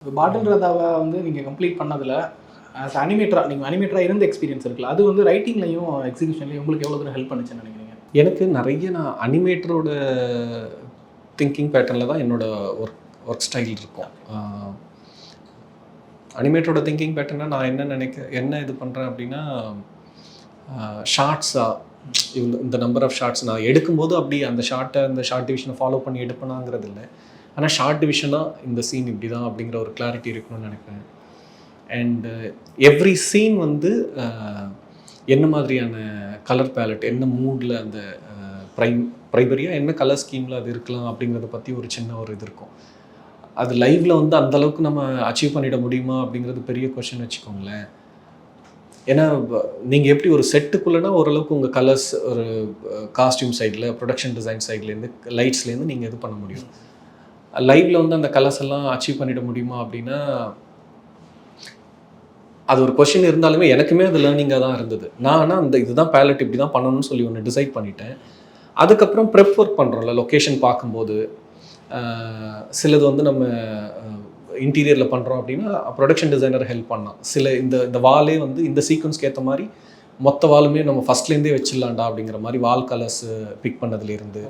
இப்போ பாட்டில் ராதாவை வந்து நீங்கள் கம்ப்ளீட் பண்ணதில் ஆஸ் நீங்கள் அனிமேட்டராக இருந்த எக்ஸ்பீரியன்ஸ் இருக்குல்ல, அது வந்து ரைட்டிங்லையும் எக்ஸிகியூஷன்லையும் உங்களுக்கு எவ்வளோ தூரம் ஹெல்ப் பண்ணுச்சுன்னு நினைக்கிறீங்க? எனக்கு நிறைய நான் அனிமேட்டரோட திங்கிங் பேட்டர்னில் தான் என்னோட ஒர்க் ஸ்டைல் இருக்கும். அனிமேட்டரோட திங்கிங் பேட்டர்னால் நான் என்ன இது பண்ணுறேன் அப்படின்னா, ஷார்ட்ஸாக இந்த நம்பர் ஆஃப் ஷார்ட்ஸ் நான் எடுக்கும்போது அப்படி அந்த ஷார்ட் டிவிஷனை ஃபாலோ பண்ணி எடுப்பேனாங்கிறது இல்லை. ஆனால் ஷார்ட் டிவிஷனாக இந்த சீன் இப்படி தான் அப்படிங்கிற ஒரு கிளாரிட்டி இருக்கணும்னு நினைப்பேன். அண்டு எவ்ரி சீன் வந்து என்ன மாதிரியான கலர் பேலட், என்ன மூடில் அந்த ப்ரைமரியாக என்ன கலர் ஸ்கீமில் அது இருக்கலாம் அப்படிங்கிறத பற்றி ஒரு சின்ன ஒரு இது இருக்கும். அது லைவில் வந்து அந்தளவுக்கு நம்ம அச்சீவ் பண்ணிட முடியுமா அப்படிங்கிறது பெரிய கொஷின் வச்சுக்கோங்களேன். ஏன்னா நீங்கள் எப்படி ஒரு செட்டுக்குள்ளேனா ஓரளவுக்கு உங்கள் கலர்ஸ் ஒரு காஸ்டியூம் சைடில், ப்ரொடக்ஷன் டிசைன் சைட்லேருந்து, லைட்ஸ்லேருந்து நீங்கள் இது பண்ண முடியும். லைவில் வந்து அந்த கலர்ஸ் எல்லாம் அச்சீவ் பண்ணிட முடியுமா அப்படின்னா அது ஒரு கொஷின் இருந்தாலுமே எனக்குமே அது லேர்னிங்காக தான் இருந்தது. நான் ஆனால் அந்த இதுதான் பேலட் இப்படி தான் பண்ணணும்னு சொல்லி ஒன்று டிசைட் பண்ணிட்டேன். அதுக்கப்புறம் ப்ரெப் ஒர்க் பண்ணுறோம்ல, லொக்கேஷன் பார்க்கும்போது சிலது வந்து நம்ம இன்டீரியரில் பண்ணுறோம் அப்படின்னா ப்ரொடக்ஷன் டிசைனர் ஹெல்ப் பண்ணலாம். இந்த வாலே வந்து இந்த சீக்வன்ஸ்க்கு ஏற்ற மாதிரி மொத்த வாலுமே நம்ம ஃபஸ்ட்லேருந்தே வச்சிடலாம்டா அப்படிங்கிற மாதிரி வால் கலர்ஸ் பிக் பண்ணதுலேருந்து